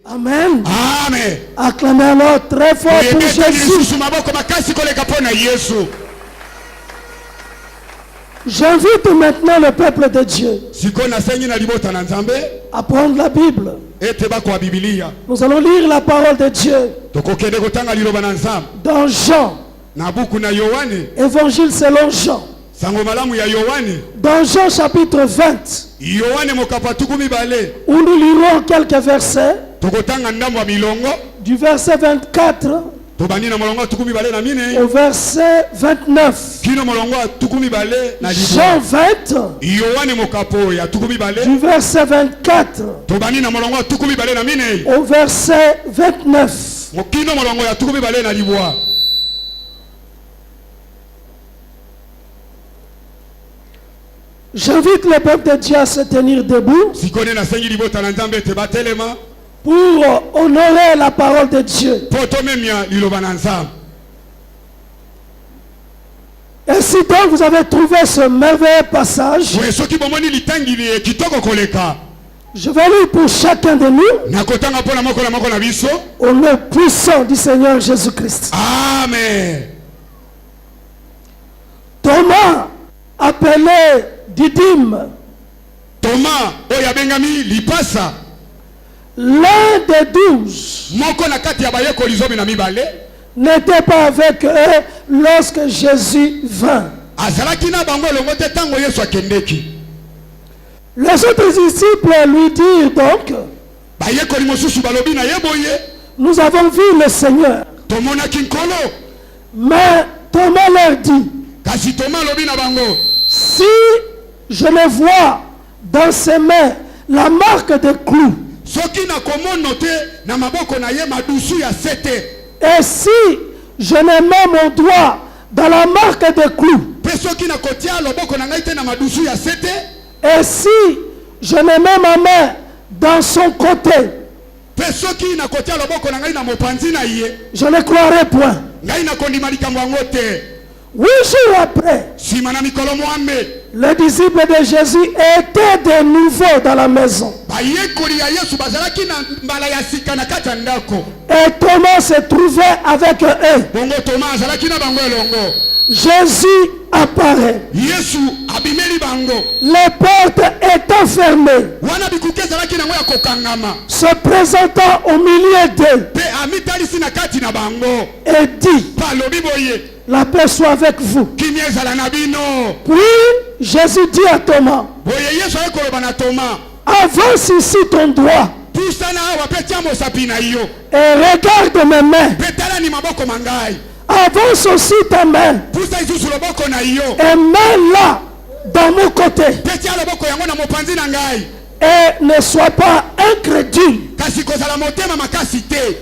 Amen. Amen. Acclamez alors très fort pour Jésus. J'invite maintenant le peuple de Dieu à prendre la Bible. Nous allons lire la parole de Dieu dans Jean. Évangile selon Jean. Dans Jean chapitre 20, où nous lirons quelques versets, du verset 24 au verset 29. Jean 20, du verset 24 au verset 29. J'invite le peuple de Dieu à se tenir debout pour honorer la parole de Dieu. Et si donc vous avez trouvé ce merveilleux passage, je vais lire pour chacun de nous au nom puissant du Seigneur Jésus-Christ. Amen. Thomas, appelé Didyme, Thomas, l'un des 12, n'était pas avec eux lorsque Jésus vint. Les autres disciples lui dirent donc: nous avons vu le Seigneur. Mais Thomas leur dit: si je ne vois dans ses mains la marque de clous, et si je ne mets mon doigt dans la marque de clous, et si je ne mets ma main dans son côté, je ne croirai point. 8 jours après, les disciples de Jésus étaient de nouveau dans la maison. Et Thomas se trouvait avec eux. Jésus apparaît. Les portes étant fermées, se présentant au milieu d'eux, et dit: la paix soit avec vous. Puis Jésus dit à Thomas: avance ici ton doigt et regarde mes mains. Avance aussi ta main et mets-la dans mon côté. Et ne sois pas incrédule,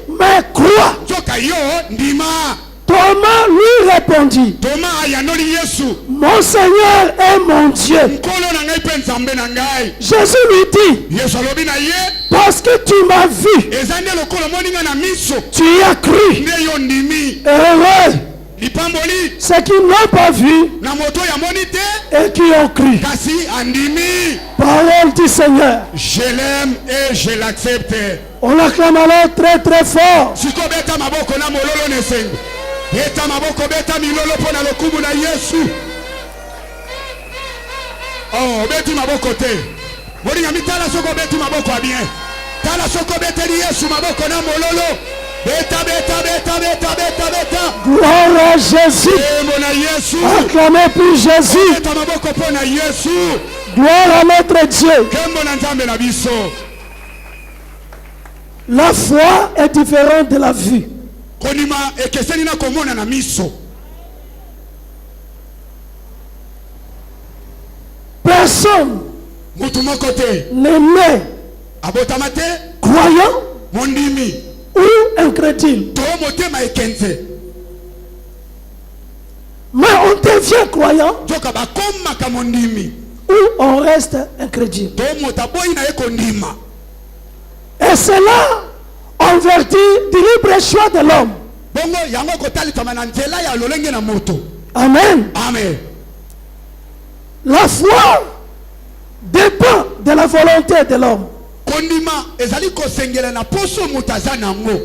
mais crois. Thomas lui répondit: mon Seigneur et mon Dieu. Jésus lui dit: parce que tu m'as vu, tu y as cru. Heureux ceux qui n'ont pas vu et qui ont cru. Parole du Seigneur. Je l'aime et je l'accepte. On l'acclame alors très très fort. Oh, beti maboko te. Mori ngami tala soko beti maboko bien. Tala soko beti Yesu maboko na mololo. Beta. Gloire à Jésus. Acclamez pour Jésus. Beta maboko pona Yesu. Gloire à notre Dieu. Kembo na nzambe na biso. La foi est différente de la vue. Konima ekeseni na komona na miso. Personne n'est né croyant ou incrédule. Mais on devient croyant ou on reste incrédule. Et c'est là en vertu du libre choix de l'homme. Amen. Amen. La foi dépend de la volonté de l'homme.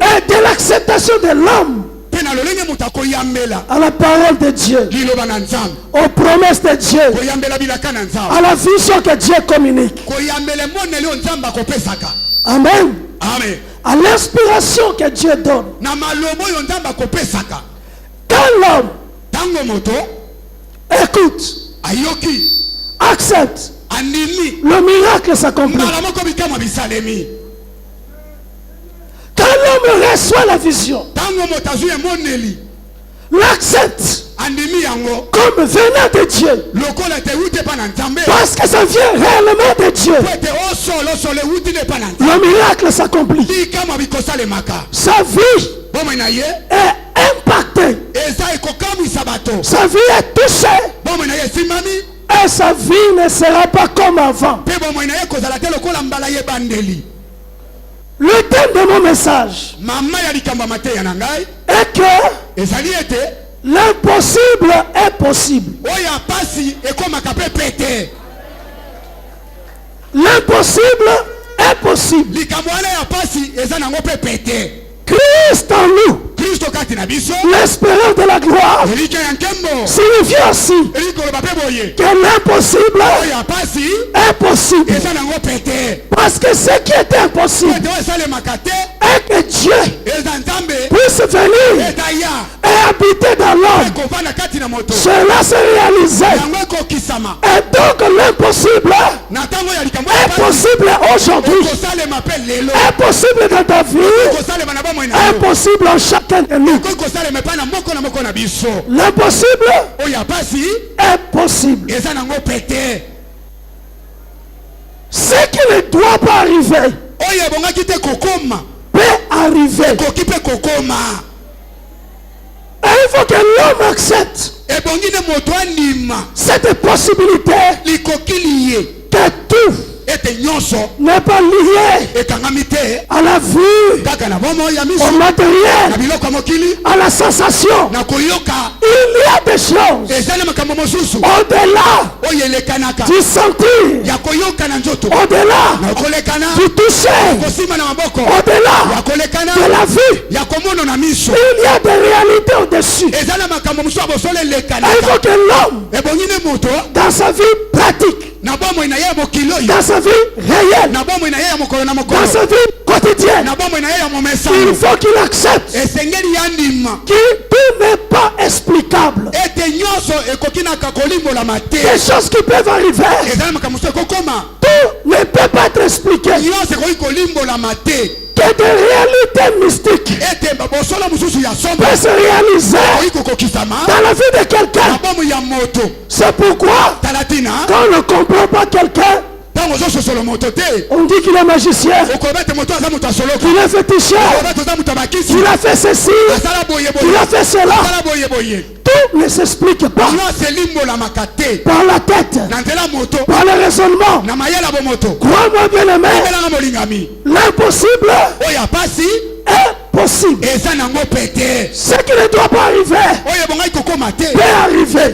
Et de l'acceptation de l'homme à la parole de Dieu, aux promesses de Dieu, à la vision que Dieu communique. Amen. Amen. À l'inspiration que Dieu donne. Quand l'homme écoute, accepte, le miracle s'accomplit. Quand l'homme reçoit la vision, l'accepte comme venant de Dieu, parce que ça vient réellement de Dieu, le miracle s'accomplit. Sa vie est impactée, sa vie est touchée, et sa vie ne sera pas comme avant. Le thème de mon message est que l'impossible est possible. L'impossible est possible. Christ en nous, l'espérance de la gloire, signifie aussi que l'impossible est possible. Parce que ce qui est impossible est que Dieu puisse venir et habiter dans l'homme. Cela se réalisait. Et donc l'impossible est possible aujourd'hui. Est possible dans ta vie. Est possible en chacun de nous. L'impossible est possible. Ce qui ne doit pas arriver peut arriver. Et il faut que l'homme accepte cette possibilité que tout n'est pas lié à la vue, au matériel, à la sensation. Il y a des choses au-delà du sentir, au-delà du toucher, au-delà de la vue. Il y a des réalités au-dessus. Il faut que l'homme, dans sa vie pratique, dans sa vie réelle, dans sa vie quotidienne, il faut qu'il accepte que tout n'est pas explicable. Des choses qui peuvent arriver, tout ne peut pas être expliqué. Que des réalités mystiques peuvent se réaliser dans la vie de quelqu'un. C'est pourquoi quand on ne comprend pas quelqu'un, on dit qu'il est magicien, qu'il est féticheur, qu'il a fait ceci, qu'il a fait cela. Tout ne s'explique pas par la tête, par le raisonnement. Crois-moi bien aimé, l'impossible est possible. Ce qui ne doit pas arriver peut arriver.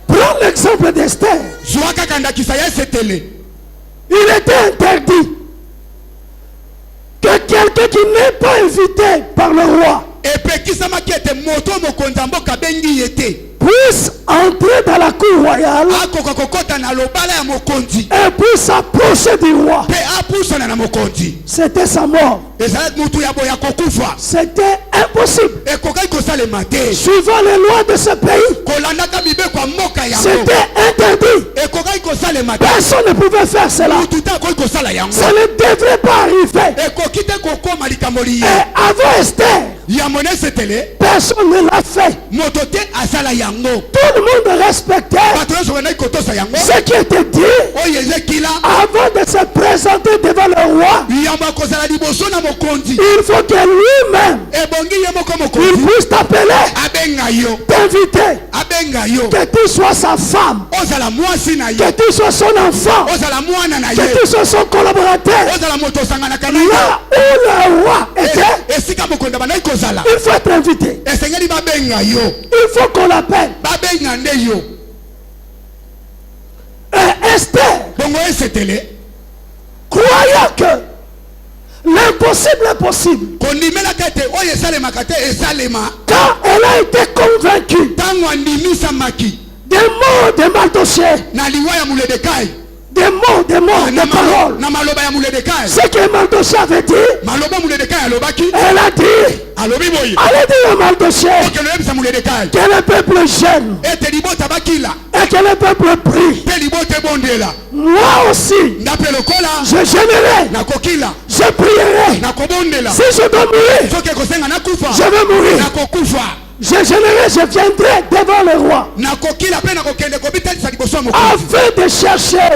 Prends l'exemple d'Esther. Il était interdit que quelqu'un qui n'est pas invité par le roi puisse entrer dans la cour royale et puisse s'approcher du roi. C'était sa mort. C'était impossible. Suivant les lois de ce pays, c'était interdit. Personne ne pouvait faire cela. Ça ne devrait pas arriver. Et avant Esther, personne ne l'a fait. Tout le monde respectait ce qui était dit avant de se présenter devant le roi. Il faut que lui-même il puisse t'appeler, t'inviter, que tu sois sa femme, que tu sois son enfant, que tu sois son collaborateur. Là où le roi était, il faut être invité. Il faut qu'on l'appelle. Et Esther croyant que l'impossible est possible. Quand elle a été convaincue des mots de Mardoché, des mots, des paroles. Ce que Mardoché avait dit, elle a dit, allez dire à Mardoché que le peuple gêne et que le peuple prie. Moi aussi, je gênerai, je prierai. Si je dois mourir, je vais mourir. Je gênerai, je viendrai devant le roi afin de chercher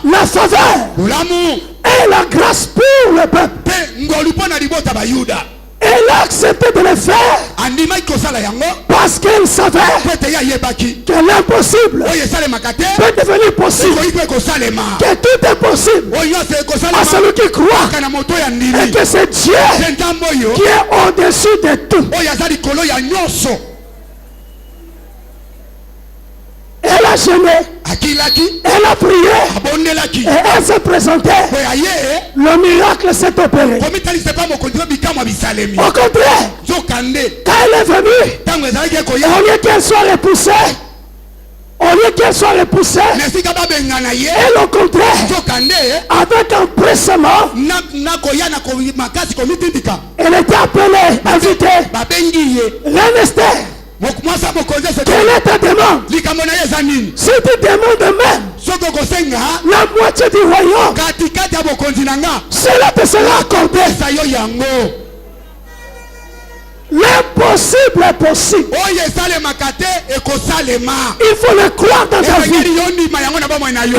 la faveur et la grâce pour le peuple. Elle a accepté de le faire parce qu'elle savait que l'impossible peut devenir possible, que tout est possible à celui qui croit, et que c'est Dieu qui est au-dessus de tout. Elle a gêné, elle a prié, et elle s'est présentée. Le miracle s'est opéré. Au contraire, quand elle est venue, au lieu qu'elle soit repoussée, elle au contraire, avec empressement, elle était appelée, invitée. Reine Esther, quelle est ta demande? Si tu demandes même la moitié du royaume, cela te sera accordé. L'impossible est possible. Il faut le croire dans ta vie.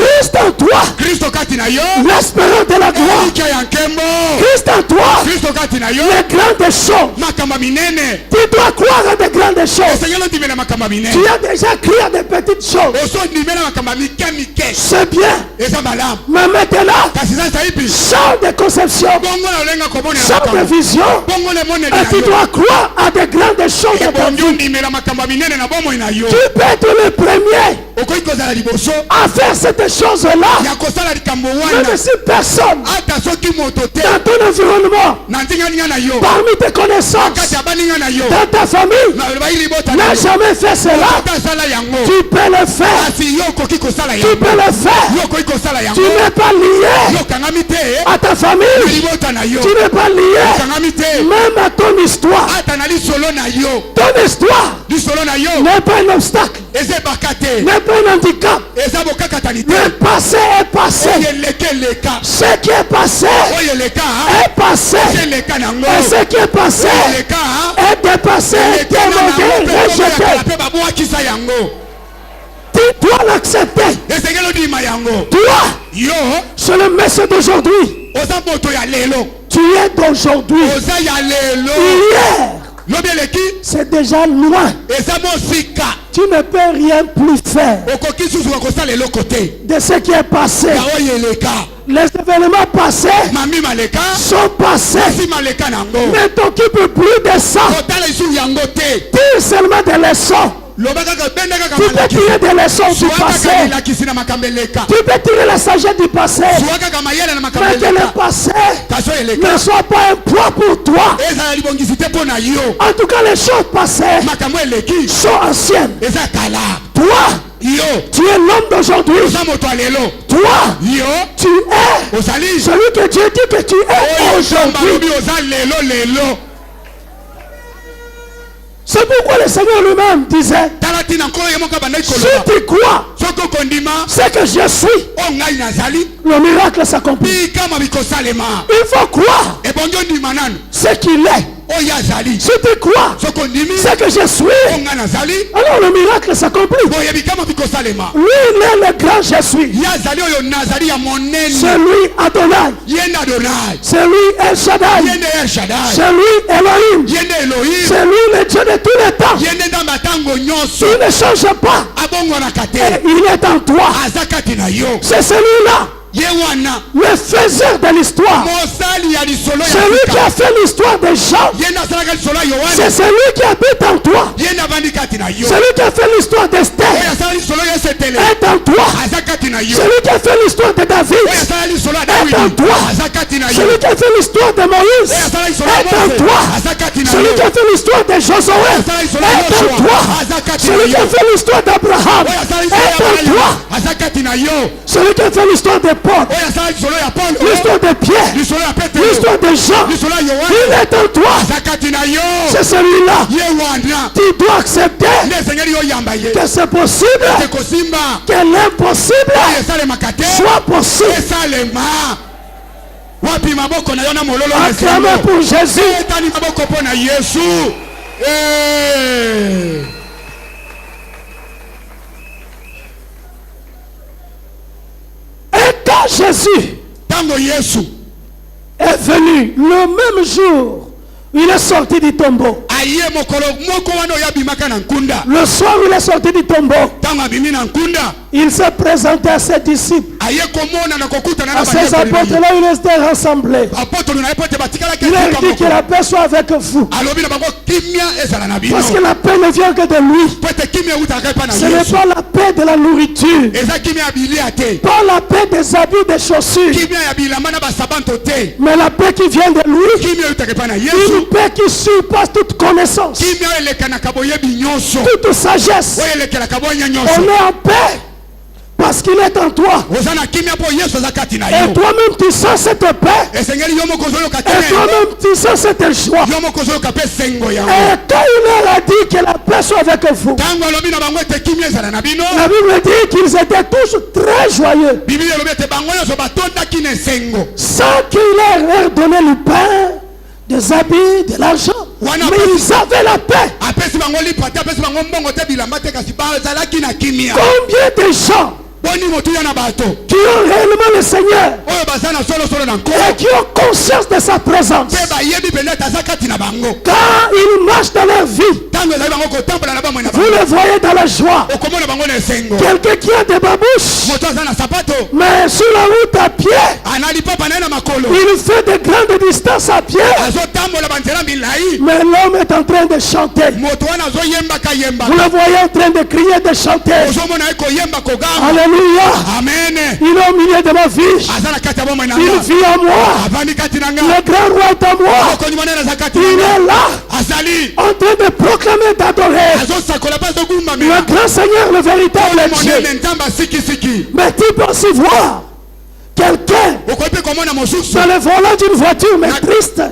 Christ en toi, l'espérance de la gloire. Christ en toi, les grandes choses. Tu dois croire à de grandes choses. Tu as déjà crié à de petites choses. C'est bien. Mais maintenant, champ de conception, champ de vision, et tu dois croire à de grandes choses de ta vie. Tu peux être le premier à faire cette chose-là. Même si personne dans ton environnement, parmi tes connaissances, dans ta famille, n'a jamais fait cela, tu peux le faire. Tu peux le faire. Tu n'es pas lié à ta famille. Tu n'es pas lié même à ton histoire. Ton histoire n'est pas un obstacle, n'est pas un handicap. Le passé est passé. Ce qui est passé est passé. Et ce qui est passé est dépassé, démodé, rejeté. Tu dois l'accepter. Toi, c'est le message d'aujourd'hui. Tu es d'aujourd'hui. Hier, c'est déjà loin. Tu ne peux rien plus faire de ce qui est passé. Les événements passés sont passés. Ne t'occupe plus de ça. Tire seulement des leçons. Tu peux tirer des leçons du passé. Tu peux tirer la sagesse du passé. Mais que le passé ne soit pas un poids pour toi. En tout cas, les choses passées sont anciennes. Toi, tu es l'homme d'aujourd'hui. Toi, tu es celui que Dieu dit que tu es aujourd'hui. C'est pourquoi le Seigneur lui-même disait, si tu crois ce que je suis, le miracle s'accomplit. Il faut croire ce qu'il est. Si tu crois ce que je suis, alors le miracle s'accomplit. Lui, il est le grand je suis. C'est lui Adonai. C'est lui El Shaddai. C'est lui Elohim. C'est lui le Dieu de tous les temps. Il ne change pas. Et il est en toi. C'est celui-là, le faiseur de l'histoire. Celui qui a fait l'histoire des gens. C'est celui qui habite en toi. Celui qui a fait l'histoire d'Esther est en toi. Celui qui a fait l'histoire de David est en toi. Celui qui a fait l'histoire de Moïse est en toi. Celui qui a fait l'histoire de Josué est en toi. Celui qui a fait l'histoire d'Abraham est en toi. Celui qui a fait l'histoire de Paul, l'histoire de Pierre, l'histoire de Jean, il est en toi. C'est celui-là. Tu dois accepter que c'est possible, que l'impossible soit possible. Acclamez pour Jésus. Et quand Jésus est venu le même jour, il est sorti du tombeau. Le soir où il est sorti du tombeau, il s'est présenté à ses disciples, à ses apôtres, là où ils étaient rassemblés. Il a dit que la paix soit avec vous. Parce que la paix ne vient que de lui. Ce n'est pas la paix de la nourriture, pas la paix des habits, des chaussures, mais la paix qui vient de lui. Une paix qui surpasse toute connaissance, toute sagesse. On est en paix parce qu'il est en toi. Et toi-même tu sens cette paix. Et toi-même tu sens cette joie. Et quand il leur a dit que la paix soit avec vous, la Bible dit qu'ils étaient tous très joyeux, sans qu'il leur donné le pain, des habits, de l'argent, mais ils avaient la paix. Combien de gens qui ont réellement le Seigneur et qui ont conscience de sa présence, quand ils marchent dans leur vie, vous le voyez dans la joie. Quelqu'un qui a des babouches, mais sur la route à pied, il fait de grandes distances à pied, mais l'homme est en train de chanter. Vous le voyez en train de crier, de chanter. Alléluia. Amen. Il est au milieu de ma vie. Il vit en moi. Le grand roi est en moi. Il est là, en train de proclamer, d'adorer le grand Seigneur, le véritable Dieu. Mais tu peux aussi voir quelqu'un dans le volant d'une voiture, mais triste,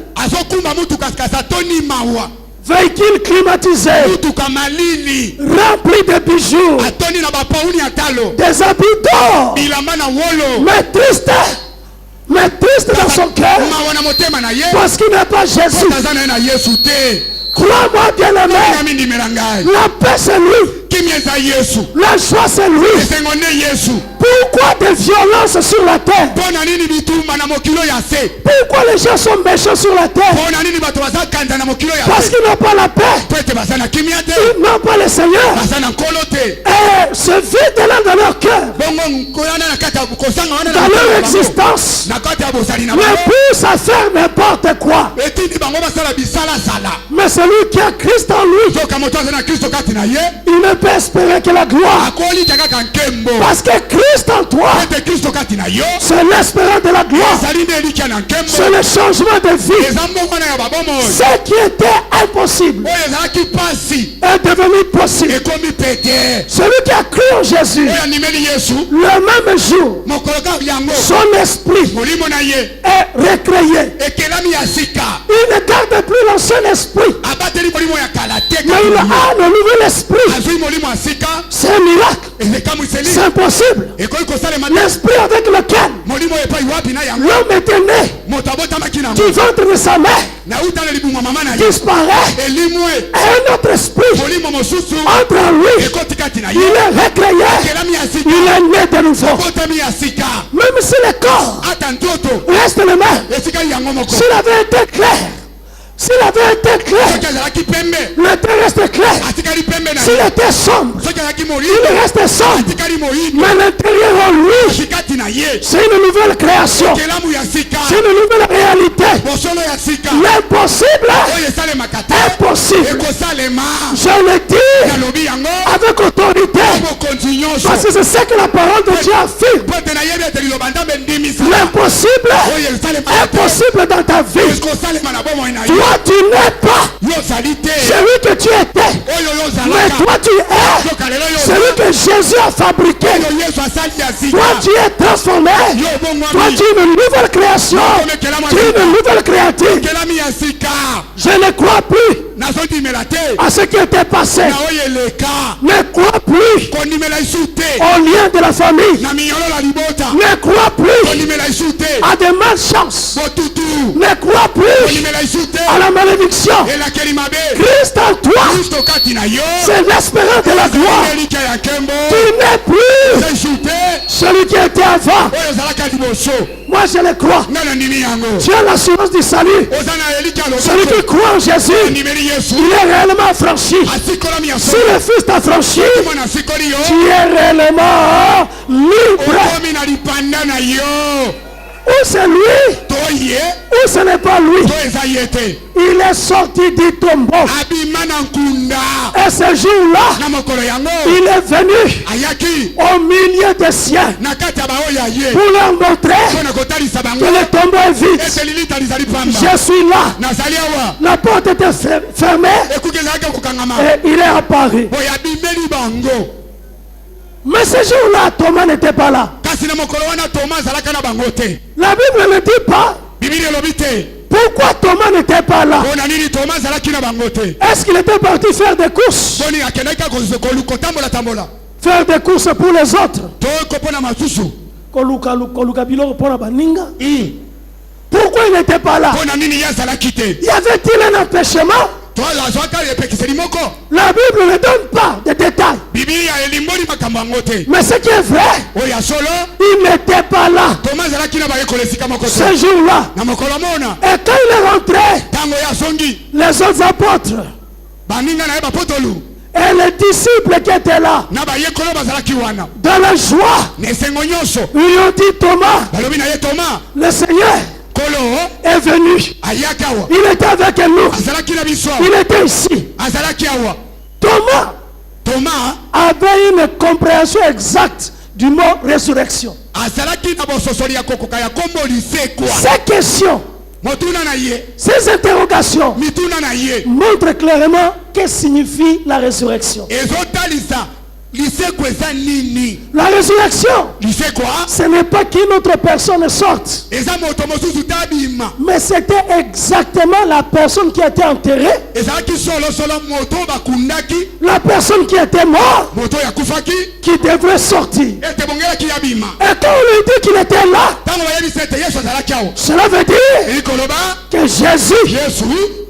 véhicule climatisé, rempli de bijoux, des habits d'or, mais triste dans son cœur, parce qu'il n'a pas Jésus. Crois-moi, bien-aimé, la paix c'est lui, la joie c'est lui. Pourquoi des violences sur la terre? Pourquoi les gens sont méchants sur la terre? Parce qu'ils n'ont pas la paix. Ils n'ont pas le Seigneur. Et ce vide-là dans leur cœur, dans leur existence, les pousse à faire n'importe quoi. Mais celui qui a Christ en lui, il ne peut espérer que la gloire. Parce que Christ en toi, c'est l'espérance de la gloire, c'est le changement de vie. Ce qui était impossible est devenu possible. Celui qui a cru en Jésus, le même jour, son esprit est recréé. Il ne garde plus l'ancien esprit, mais il a le nouvel esprit. C'est un miracle, c'est impossible. L'esprit avec lequel l'homme était né du ventre de sa mère disparaît, et un autre esprit entre en lui. Il est recréé, il est né de nouveau. Même si le corps reste le même, s'il avait été clair, s'il avait été clair, le terre reste clair. S'il était sombre, il reste sombre. Mais l'intérieur en lui, c'est une nouvelle création, c'est une nouvelle réalité. L'impossible est possible. Je le dis avec autorité. Parce que c'est ce que la parole de Dieu affirme. L'impossible est possible dans ta vie. Toi, tu n'es pas celui que tu étais. Mais toi, tu es celui que Jésus a fabriqué. Toi, tu es transformé. Toi, tu es une nouvelle création. Tu es une nouvelle créature. Je ne crois plus à ce qui était passé. Ne crois plus au lien de la famille. Ne crois plus à des malchances. Ne crois plus à la malédiction. Christ en toi, c'est l'espérance de la gloire. Tu n'es plus celui qui était avant. Moi je le crois. Tu as l'assurance du salut. Celui qui croit en Jésus, il est réellement affranchi. Si le Fils t'a franchi, tu es réellement libre. Ou c'est lui, ou ce n'est pas lui. Il est sorti du tombeau. Et ce jour-là, il est venu au milieu des siens pour leur montrer que le tombeau est vide. Je suis là. La porte était fermée et il est apparu. Mais ce jour-là, Thomas n'était pas là. La Bible ne dit pas pourquoi Thomas n'était pas là. Est-ce qu'il était parti faire des courses? Faire des courses pour les autres. Pourquoi il n'était pas là? Y avait-il un empêchement? La Bible ne donne pas de détails. Mais ce qui est vrai, il n'était pas là ce jour-là. Et quand il est rentré, les autres apôtres et les disciples qui étaient là, dans la joie, ils lui ont dit: Thomas, le Seigneur est venu. Il était avec nous. Il était ici. Thomas avait une compréhension exacte du mot résurrection. Ces questions, ces interrogations montrent clairement que signifie la résurrection. La résurrection, ce n'est pas qu'une autre personne sorte, mais c'était exactement la personne qui était enterrée, la personne qui était morte, qui devrait sortir. Et quand on lui dit qu'il était là, cela veut dire que Jésus,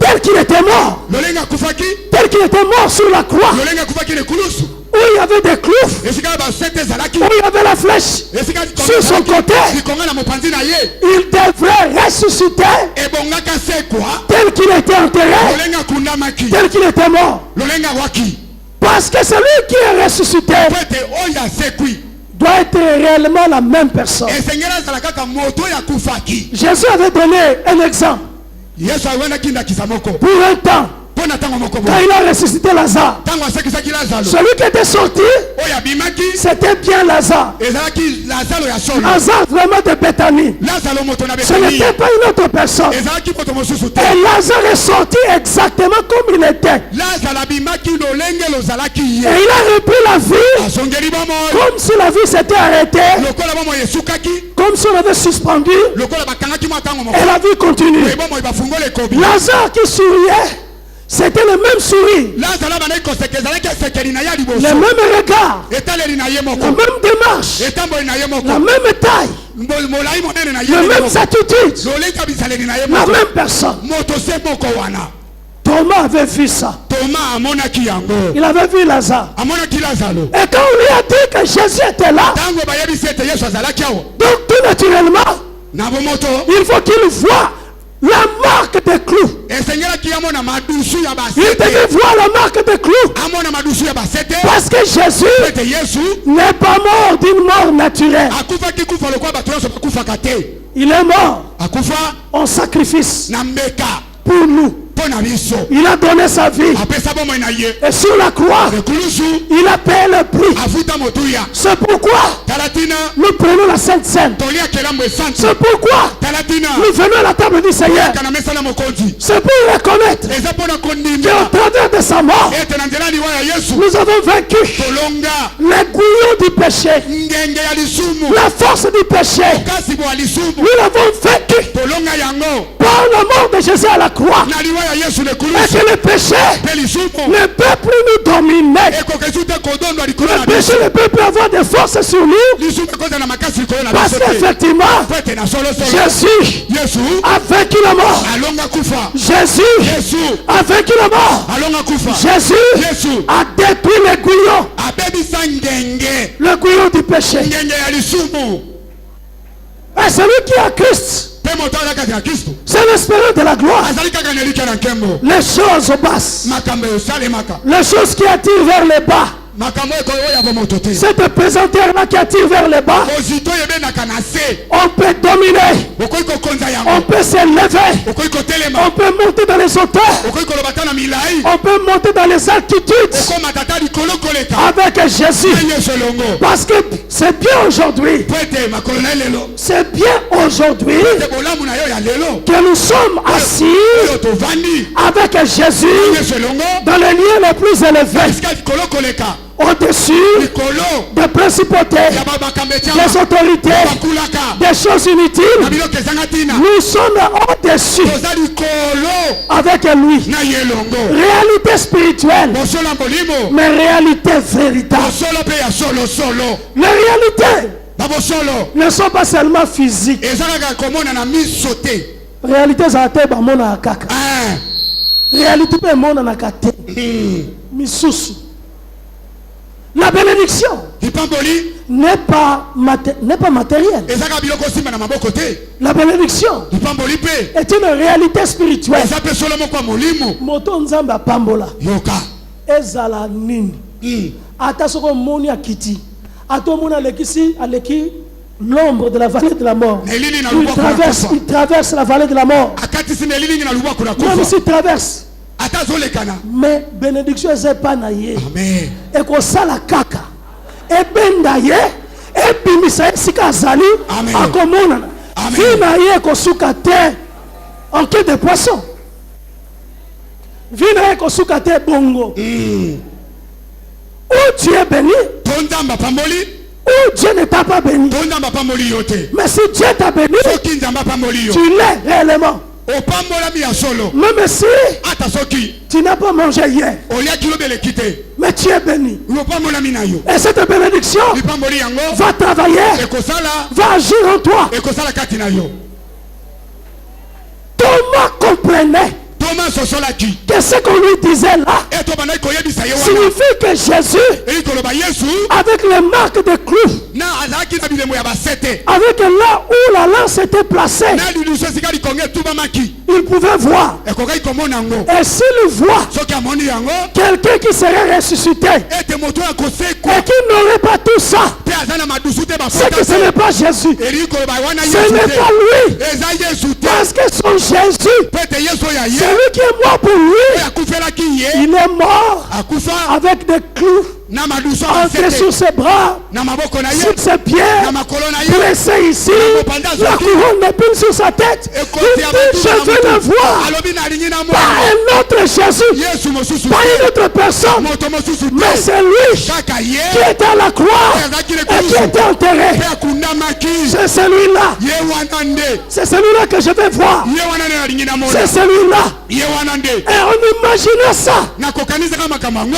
tel qu'il était mort, sur la croix, où il y avait des clous, où il y avait la flèche sur son côté, il devrait ressusciter tel qu'il était enterré, tel qu'il était mort. Parce que celui qui est ressuscité doit être réellement la même personne. Jésus avait donné un exemple. Pour un temps, quand il a ressuscité Lazare, celui qui était sorti, c'était bien Lazare. Lazare vraiment de Béthanie. Ce n'était pas une autre personne. Et Lazare est sorti exactement comme il était. Et il a repris la vie comme si la vie s'était arrêtée, comme si on avait suspendu, et la vie continue. Lazare qui souriait, c'était le même sourire, le même regard, la même démarche, la même taille, la même attitude, la même personne. Thomas avait vu ça. Il avait vu Lazare. Et quand on lui a dit que Jésus était là, donc tout naturellement, il faut qu'il voie la marque des clous. Il devait voir la marque des clous. Parce que Jésus n'est pas mort d'une mort naturelle. Il est mort en sacrifice pour nous. Il a donné sa vie. Et sur la croix, il a payé le prix. C'est pourquoi nous prenons la Sainte Seine. C'est pourquoi nous venons à la table du Seigneur. C'est pour reconnaître qu'au travers de sa mort, nous avons vaincu les gouillons du péché, la force du péché. Nous l'avons vaincu par la mort de Jésus à la croix. Et que le péché ne peut plus nous dominer. Le péché ne peut plus avoir de force sur nous. Parce qu'effectivement, Jésus a vaincu la mort. Jésus a vaincu la mort. Jésus a détruit les gouillons. Le gouillon du péché. Et celui qui a Christ, c'est l'espérance de la gloire. Les choses basses, les choses qui attirent vers le bas, cette pesanteur-là qui attire vers le bas, on peut dominer, on peut s'élever, on peut monter dans les hauteurs, on peut monter dans les altitudes avec Jésus. Parce que c'est bien aujourd'hui, c'est bien aujourd'hui que nous sommes assis avec Jésus dans les lieux les plus élevés, au-dessus des principautés, des autorités, des choses inutiles. Nous sommes au-dessus avec lui. Réalité spirituelle, mais réalité véritable. Les réalités ne sont pas seulement physiques. Réalité zate ba mona akaka. Réalité pe mona nakate. Misusu. La bénédiction n'est pas matérielle. La bénédiction est une réalité spirituelle. Moto nzamba pambola. Ezala nini. Ata soko moni akiti. Ato mona lekisi aleki l'ombre de la vallée de la mort. Il traverse la vallée de la mort. Même s'il traverse. Mais bénédiction est pas naïe. Amen. Et qu'on sala kaka. Et ben naïe. Et bimisa sika zali. A komona. Vie naïe qu'on souka terre. En quête de poisson. Vie naïe qu'on souka terre bongo. Où tu es béni. Où Dieu ne t'a pas béni. Mais si Dieu t'a béni, tu l'es réellement. Même si tu n'as pas mangé hier, mais tu es béni. Et cette bénédiction va travailler, va agir en toi. Thomas comprenait que ce qu'on lui disait là signifie que Jésus, avec les marques de clous, avec là où la lance était placée, il pouvait voir. Et s'il voit quelqu'un qui serait ressuscité et qui n'aurait pas tout ça, c'est que ce n'est pas Jésus, ce n'est pas lui, parce que son Jésus, celui qui est mort pour lui, il est mort avec des clous entrés sur ses bras, sur ses pieds, blessé ici, la couronne d'épines sur sa tête. Il dit, je veux le voir, pas un autre Jésus, pas une autre personne, mais c'est lui qui est à la croix et qui était enterré. C'est celui-là, c'est celui-là que je vais voir, c'est celui-là. Et on imaginait ça,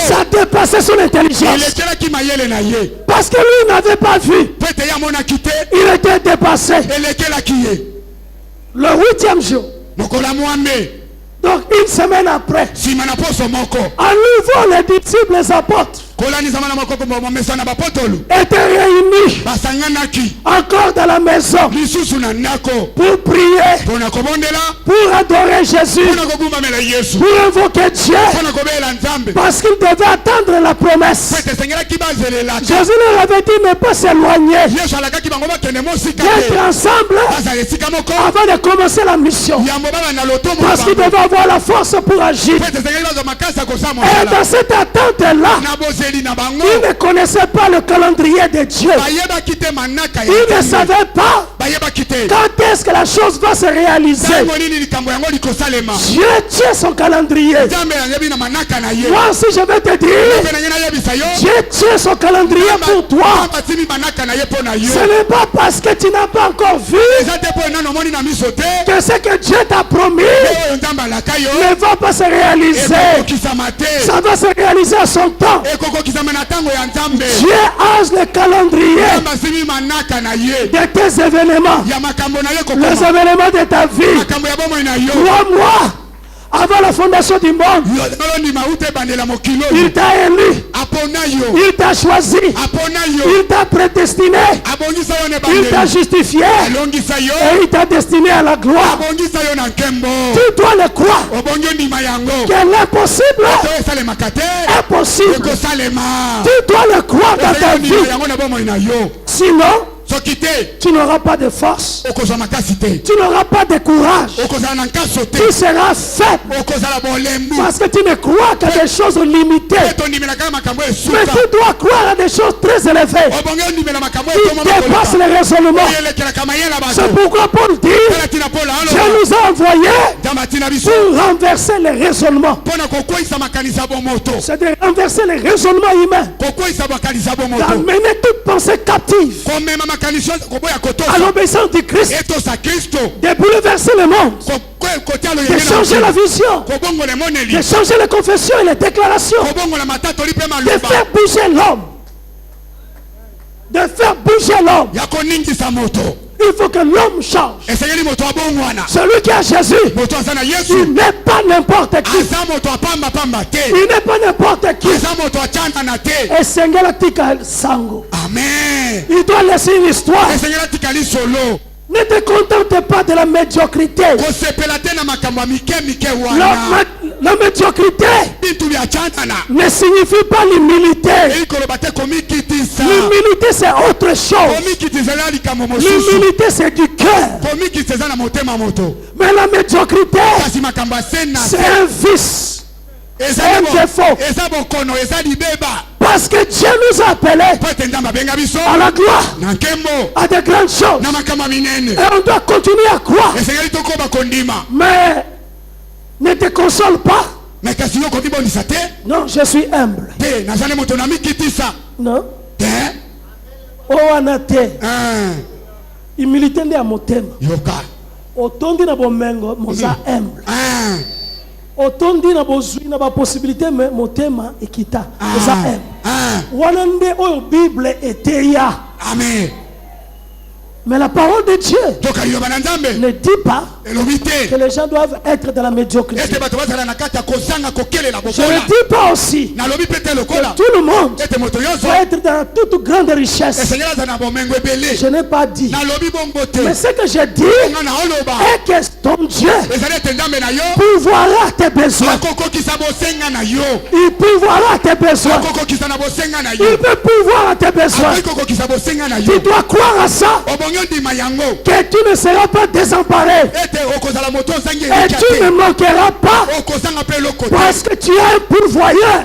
ça dépassait son intelligence. Parce que lui n'avait pas vu, il était dépassé. Le 8e jour, donc une semaine après, à nouveau les disciples, les apôtres, étaient réunis encore dans la maison pour prier, pour adorer Jésus, pour invoquer Dieu, parce qu'ils devaient attendre la promesse. Jésus leur avait dit ne pas s'éloigner, d'être ensemble avant de commencer la mission, parce qu'ils devaient avoir la force pour agir. Et dans cette attente-là, ils ne connaissaient pas le calendrier de Dieu. Ils ne savaient pas quand est-ce que la chose va se réaliser. Dieu tient son calendrier. Moi aussi je vais te dire, Dieu tient son calendrier pour toi. Ce n'est pas parce que tu n'as pas encore vu que ce que Dieu t'a promis ne va pas se réaliser. Ça va se réaliser à son temps. Dieu a le calendrier de tes événements, les événements de ta vie. 3 mois avant la fondation du monde, il t'a élu, il t'a choisi, il t'a prédestiné, il t'a justifié et il t'a destiné à la gloire. Tu dois le croire que l'impossible est possible. Tu dois le croire dans ta vie. Sinon, tu n'auras pas de force, tu n'auras pas de courage, tu seras faible parce que tu ne crois qu'à des choses limitées, mais tu dois croire à des choses très élevées qui dépassent les raisonnements. C'est pourquoi Paul dit, Dieu nous a envoyés pour renverser les raisonnements. C'est de renverser les raisonnements humains, d'amener toute pensée captive à l'obéissance du Christ, de bouleverser le monde, de changer la vision, de changer les confessions et les déclarations, de faire bouger l'homme, de faire bouger l'homme. Il faut que l'homme change. Celui qui a Jésus, il n'est pas n'importe qui. Il n'est pas n'importe qui. Et Seigneur tika sango. Amen. Il doit laisser une histoire. Ne te contente pas de la médiocrité. La médiocrité ne signifie pas l'humilité. L'humilité c'est autre chose. L'humilité c'est du cœur. Mais la médiocrité c'est un vice. C'est un défaut. Parce que Dieu nous a appelés à la gloire, à de grandes choses. Et on doit continuer à croire. Mais ne te console pas. Non, je suis humble. Non. Oh, anate. Humilité n'est à mon thème. Autant na bomengo, moza humble. Autant na bozui na ba possibilité mais mon thème ekita. Moza humble. Wanande o Bible eteya. Amen. Mais la parole de Dieu ne dit pas que les gens doivent être dans la médiocrité. Je ne dis pas aussi que tout le monde doit être dans toute grande richesse. Je n'ai pas dit. Mais ce que je dis est que ton Dieu pourvoira tes besoins. Il pourvoira tes besoins. Il peut pourvoir à tes besoins. Tu dois croire à ça. Que tu ne seras pas désemparé. Et tu ne manqueras pas. Parce que tu as un pourvoyeur.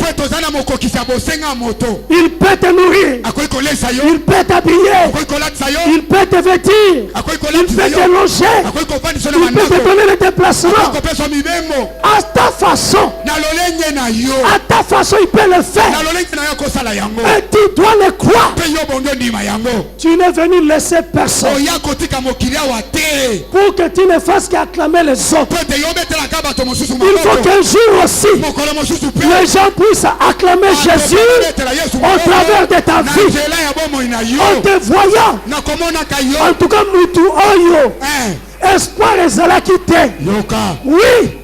Il peut te nourrir. Il peut t'habiller. Il peut te vêtir. Il peut te loger. Il peut te donner le déplacement. À ta façon. À ta façon il peut le faire. Et tu dois le croire. Tu n'es venu laisser personne pour que tu ne fasses qu'acclamer les autres. Il faut qu'un jour aussi les gens puissent acclamer Jésus au travers de ta vie, en te voyant. En tout cas, Moutou Oyo espoir ezalaki te. Oui.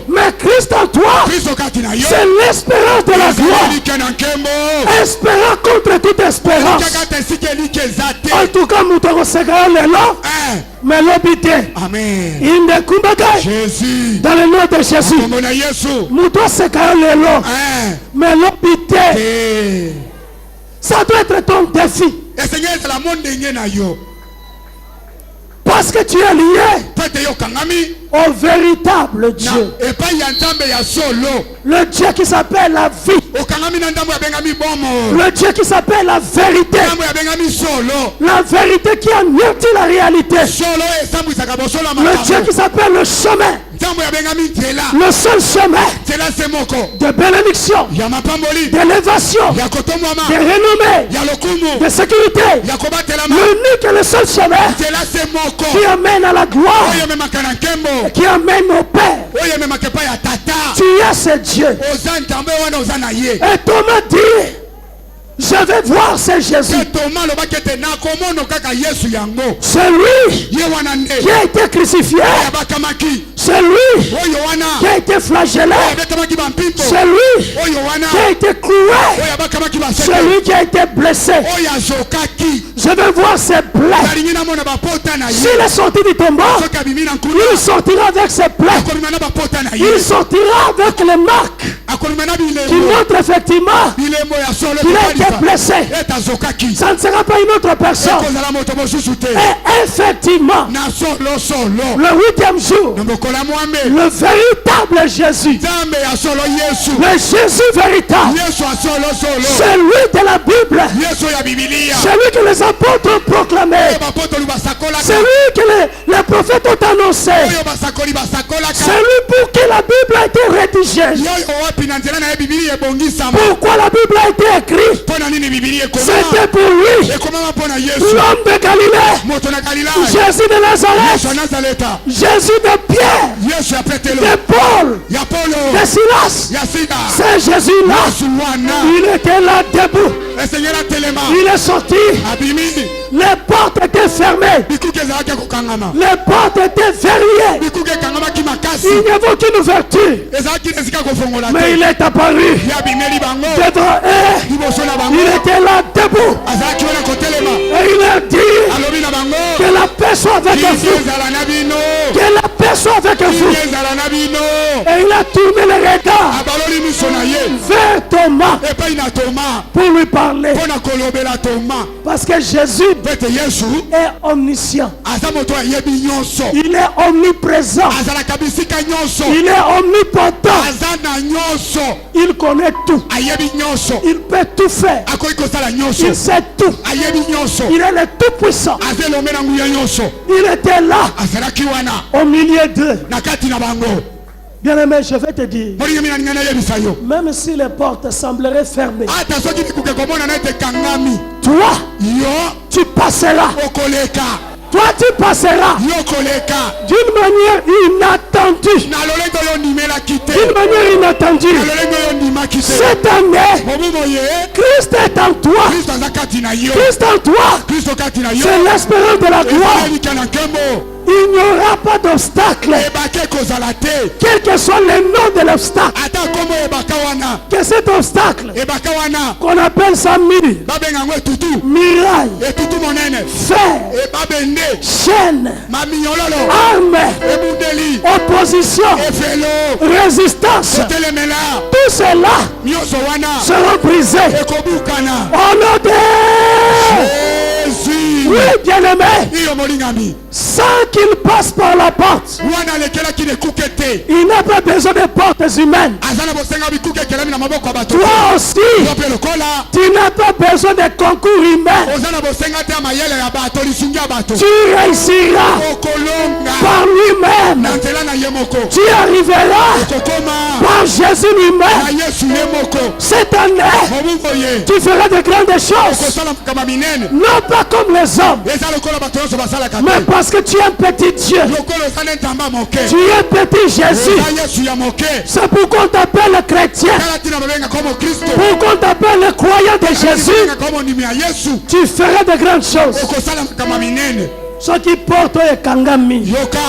Mais Christ en toi, c'est l'espérance de la gloire. Espérant contre toute espérance. En tout cas, nous te recevons les lots. Mais l'obité. Amen. Il ne kumbaga. Jésus. Dans le nom de Jésus. Nous devons se les lots. Mais l'obité. Ça doit être ton défi. Parce que tu es lié au véritable Dieu. Le Dieu qui s'appelle la vie. Le Dieu qui s'appelle la vérité. La vérité qui anéantit la réalité. Le Dieu qui s'appelle le chemin. Le seul chemin de bénédiction, d'élévation, de renommée, de sécurité. L'unique et le seul chemin qui amène à la gloire, qui amène au Père. Tu es ce Dieu. Et Thomas dit, je vais voir ce Jésus. C'est lui qui a été crucifié. C'est lui qui a été flagellé. C'est lui qui a été cloué. C'est lui qui a été blessé. Je vais voir ses plaies. S'il est sorti du tombeau, il sortira avec ses plaies. Il sortira avec les marques qui montrent effectivement qu'il a été blessé. Ça ne sera pas une autre personne. Et effectivement, le 8e jour, le véritable Jésus, le Jésus véritable, c'est lui de la Bible, c'est lui que les apôtres ont proclamé, c'est lui que les prophètes ont annoncé, c'est lui pour qui la Bible a été rédigée. Pourquoi la Bible a été écrite? C'était pour lui, l'homme de Galilée, Jésus de Nazareth, Jésus de Pierre, de Paul, de Silas. C'est Jésus-là. Il était là debout. Il est sorti. Les portes étaient fermées. Les portes étaient verrouillées. Il n'y avait aucune ouverture. Mais il est apparu devant eux. Il était là debout. Et il a dit que la paix soit avec vous. Que la paix soit avec vous. Et il a tourné le regard vers Thomas pour lui parler. Parce que Jésus est omniscient. Il est omniprésent. Il est omnipotent. Il connaît tout. Il peut tout faire. Il sait tout. Il est le tout puissant. Il était là au milieu d'eux. Bien aimé, je vais te dire, même si les portes sembleraient fermées, toi, tu passeras. Toi, tu passeras d'une manière inattendue. D'une manière inattendue. Cette année, Christ est en toi. Christ en toi. C'est l'espérance de la gloire. Il n'y aura pas d'obstacle. Quel que soit le nom de l'obstacle. Que cet obstacle qu'on appelle ça miraille, fer, chaîne, arme, opposition, résistance, tout cela sera brisé. Au nom de Jésus. Oui, bien-aimé. Sans qu'il passe par la porte, il n'a pas besoin de portes humaines. Toi aussi, tu n'as pas besoin de concours humains. Tu réussiras par lui-même. Tu arriveras par Jésus lui-même. Cette année, tu feras de grandes choses. Non pas comme les hommes, mais parce que tu es un petit Dieu. Tu es petit Jésus. C'est pourquoi on t'appelle le chrétien. Pourquoi on t'appelle le croyant de Jésus. Tu feras de grandes choses. Ce qui porte est kangami. Yoka.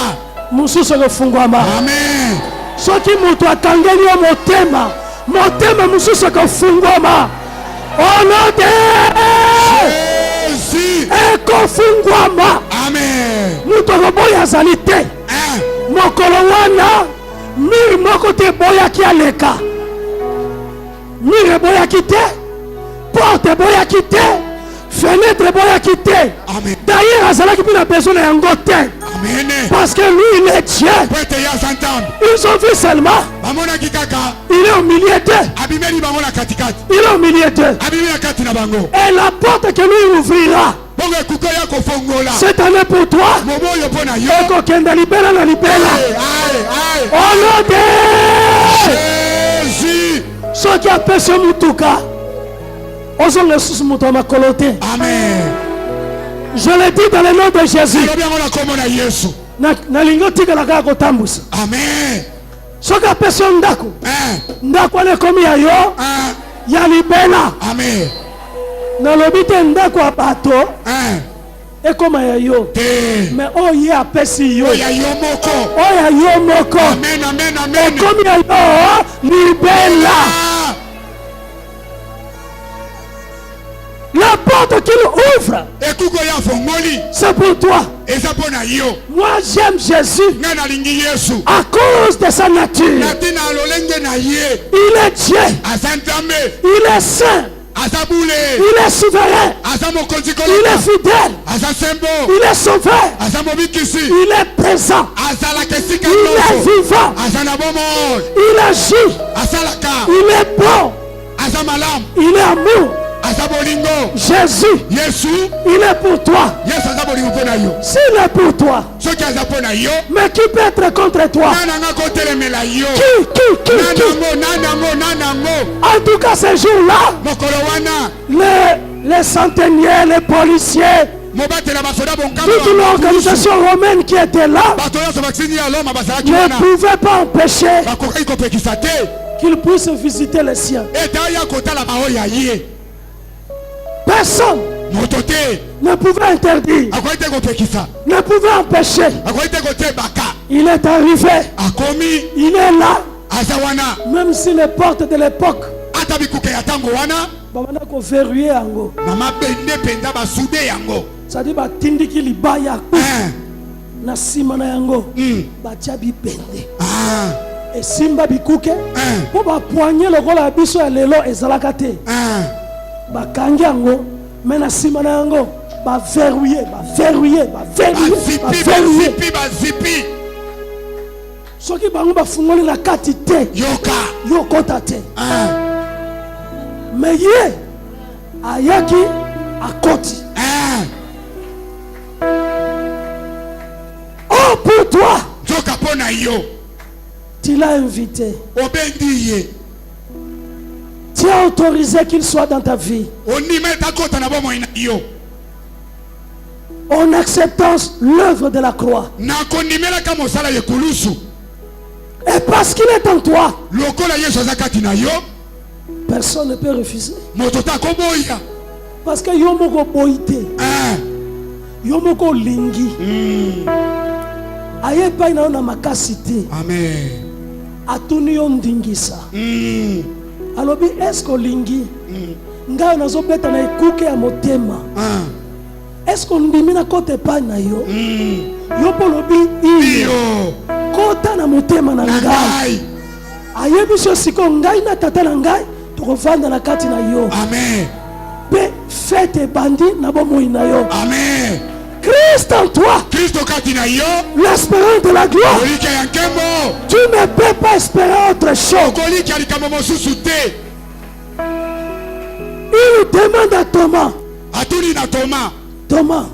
Mususu kofungwama. Amen. Ce qui mutu akangeli yo motema. Motema mususu kofungwama. Au nom de Jésus. Ekofungwama. Amen. Mutu koboya zalite. Mokolo wana mire moko te boya ki aleka. Mire boya ki te. Porte boya ki te. Fenêtre boya ki te. Amen. D'ailleurs azalaki pina besoin na yango te. Amen. Parce que lui il est Dieu. Ils ont vu seulement. Il est au milieu d'eux. Il est au milieu d'eux. Et la porte que lui ouvrira cette année pour toi. Eko kenda libela na libela. Au nom de Jésus. Ce qui appelle ce mutuka. Osons le sous mutama kolote. Amen. Je le dis dans le nom de Jésus. Amen. Ce qui appelle ce ndako. Ndako ane komi ya yo. Ya libela. Amen. Na lobite ndako abato. Ekoma ya yo. Mais oye apesi yo. Oya yo moko. Oya yo moko. Amen, amen, amen. Ekomi ya yo libela. La porte qu'il ouvre, c'est pour toi. Moi j'aime Jésus à cause de sa nature. Il est Dieu. Il est saint. Il est souverain. Il est fidèle. Il est sauveur. Il est présent. Il est vivant. Il agit. Il est bon. Il est amour. Jésus, il est pour toi. S'il est pour toi, mais qui peut être contre toi? Qui? En tout cas, ces jours-là, les centeniers, les policiers, toute l'organisation romaine qui était là ne pouvait pas empêcher qu'ils puissent visiter les siens. Personne ne pouvait interdire, ne pouvait empêcher. Il est arrivé, il est là, même si les portes de l'époque verrouillé yango. Ça dit batindiki libaya na sima na yango batia bipende et simba bikuke po ba poigner lokola biso ya lelo ezalaka te bakangi yango mais na sima na yango ba verrouillé soki bango bafungoli na kati te yokota te mais ye ayaki akoti. Oh, pour toi, tu l'as invité. Tu as autorisé qu'il soit dans ta vie. En acceptant l'œuvre de la croix. Et parce qu'il est en toi, personne ne peut refuser. Parce que yomoko boite, yomoko lingi, aye pa ina na makasite. Amen. Atuni yondingisa. Alobi esko lingi, nga nazo beta na ikuke ya motema. Esko ndimi na kote pa na yo. Yopo lobi iyo. Kota na motema na ngai. Aye biso siko ngai na tata na ngai. Tukofanda na kati na yo. Amen. Faites bandi na bomoi na yo. Amen. Christ en toi. L'espérance de la gloire. Tu ne peux pas espérer autre chose. Il demande à Thomas. Thomas,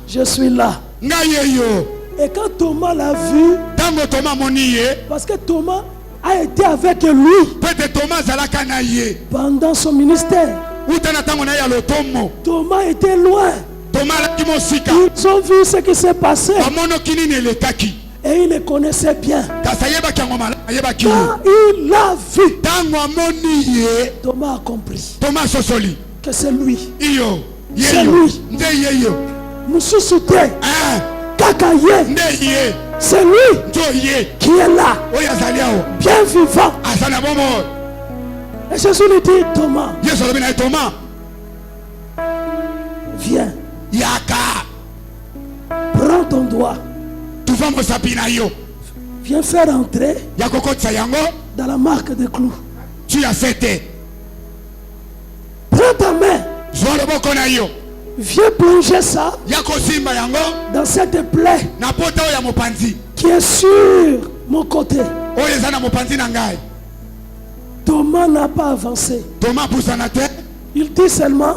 je suis là. Et quand Thomas l'a vu, parce que Thomas a été avec lui pendant son ministère. Thomas était loin. Ils ont vu ce qui s'est passé. Et il le connaissait bien. Quand il l'a vu, Thomas a compris que c'est lui. C'est lui. Moussouté. Kakaye. C'est lui qui est là. Bien vivant. Et Jésus lui dit, Thomas. Viens. Prends ton doigt. Viens faire entrer dans la marque de clous. Prends ta main. Viens plonger ça dans cette plaie qui est sur mon côté. Thomas n'a pas avancé. Il dit seulement,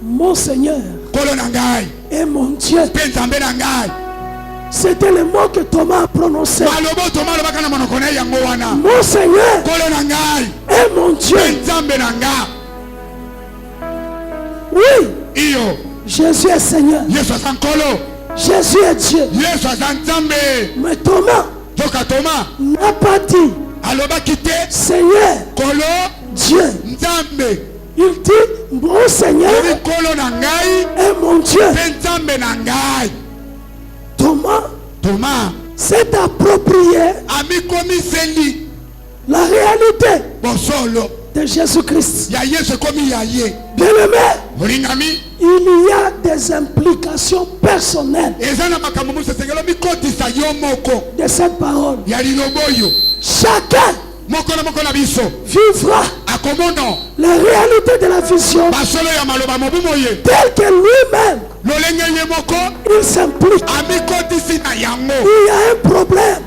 mon Seigneur et mon Dieu. C'était le mot que Thomas a prononcé. Mon Seigneur et mon Dieu. Oui. Jésus est Seigneur. Jésus est Dieu. Mais Thomas n'a pas dit Seigneur, Dieu. Il dit mon Seigneur et mon Dieu. Thomas s'est approprié la réalité de Jésus-Christ. Bien-aimé, il y a des implications personnelles de cette parole. Chacun vivra la réalité de la vision telle que lui-même il s'implique. Il y a un problème.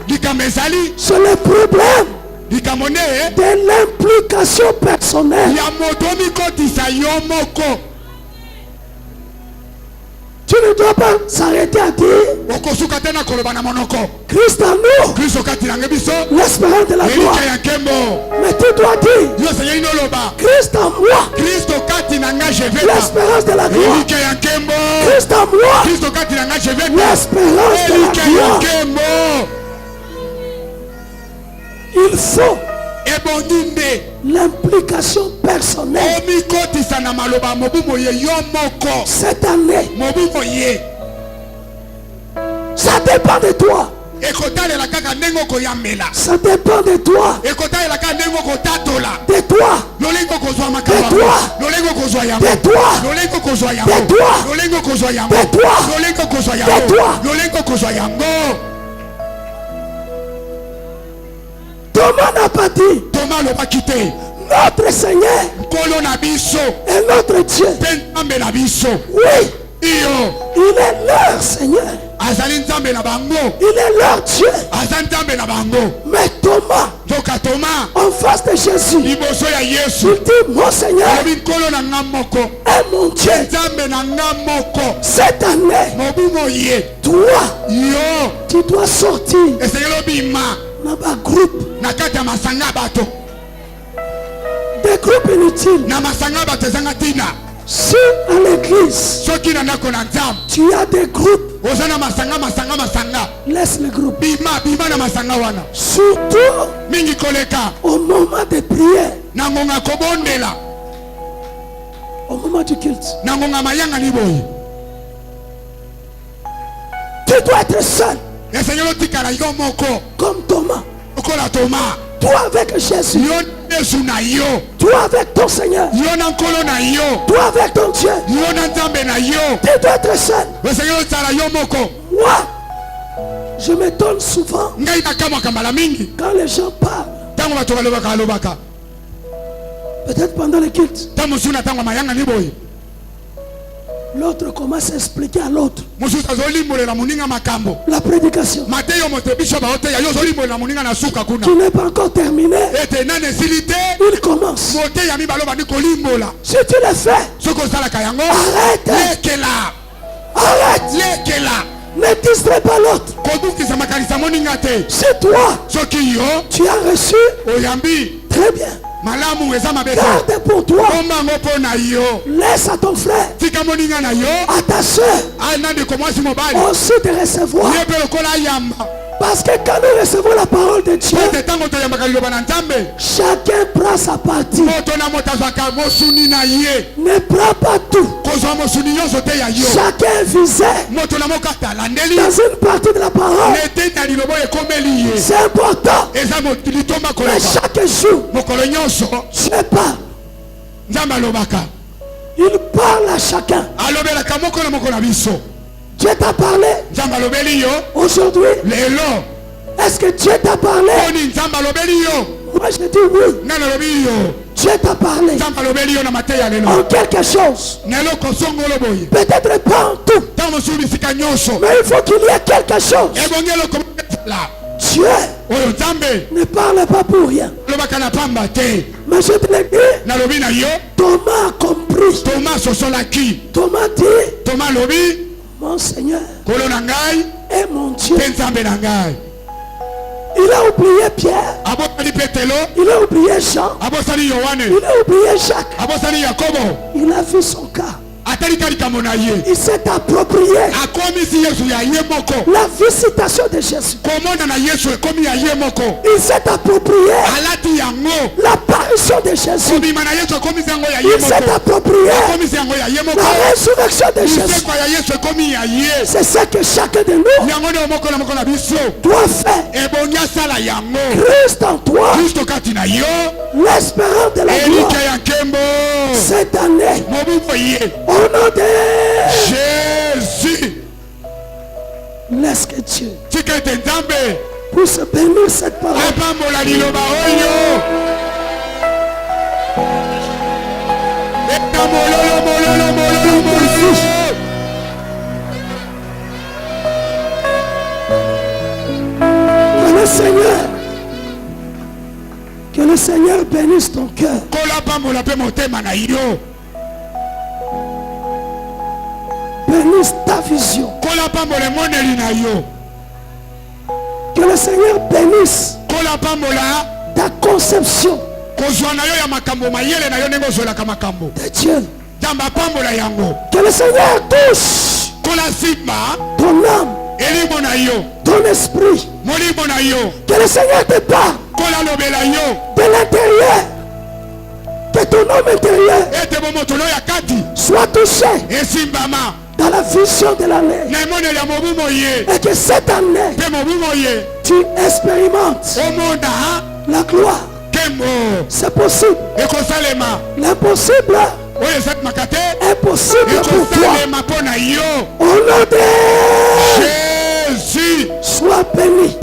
C'est le problème de l'implication personnelle. Tu ne dois pas s'arrêter à dire Christ en nous, l'espérance de la gloire. Mais tu dois dire Christ en moi, l'espérance de la gloire. Christ en moi, l'espérance de la gloire. Il faut l'implication personnelle. Cette année, ça dépend de toi. Ça dépend de toi. De toi. De toi. Thomas n'a pas dit notre Seigneur et notre Dieu. Oui, il est leur Seigneur. Il est leur Dieu. Mais Thomas, en face de Jésus, il dit mon Seigneur et mon Dieu. Cette année, toi, tu dois sortir dans un groupe. Des groupes inutiles. Si à l'église tu as des groupes, laisse le groupe. Surtout au moment de prière, au moment du culte, tu dois être seul comme Thomas. Toi avec Jésus. Toi avec ton Seigneur. Toi avec ton Dieu. Tu dois être seul. Moi, je m'étonne souvent quand les gens parlent. Peut-être pendant le culte. L'autre commence à expliquer à l'autre la prédication qui n'est pas encore terminée. Il commence. Si tu le fais, arrête. Ne distrais pas l'autre. Si toi, tu as reçu, très bien. Garde pour toi. Laisse à ton frère, à ta soeur aussi de recevoir. Parce que quand nous recevons la parole de Dieu, chacun prend sa partie. Ne prend pas tout. Chacun est visé dans une partie de la parole. C'est important. Mais chaque jour, Dieu parle. Il parle à chacun. Dieu t'a parlé aujourd'hui. Est-ce que Dieu t'a parlé? Moi je dis oui. Dieu t'a parlé en quelque chose. Peut-être pas en tout. Mais il faut qu'il y ait quelque chose. Dieu ne parle pas pour rien. Mais je te l'ai dit, Thomas a compris. Thomas dit, mon Seigneur et mon Dieu. Il a oublié Pierre. Il a oublié Jean. Il a oublié Jacques. Il a vu son cas. Il s'est approprié la visitation de Jésus. Il s'est approprié l'apparition de Jésus. Il s'est approprié la résurrection de Jésus. C'est ce que chacun de nous doit faire. Christ en toi, l'espérance de la gloire. Cette année, au nom de Jésus, laisse que Dieu puisse bénir cette parole. Que le Seigneur bénisse ton cœur. Bénisse ta vision. Que le Seigneur bénisse ta conception de Dieu. Que le Seigneur touche ton âme, ton esprit. Que le Seigneur te parle de l'intérieur. Que ton homme intérieur soit touché dans la vision de l'année. Et que cette année, tu expérimentes la gloire. C'est possible. L'impossible est possible pour toi. Au nom de Jésus, sois béni.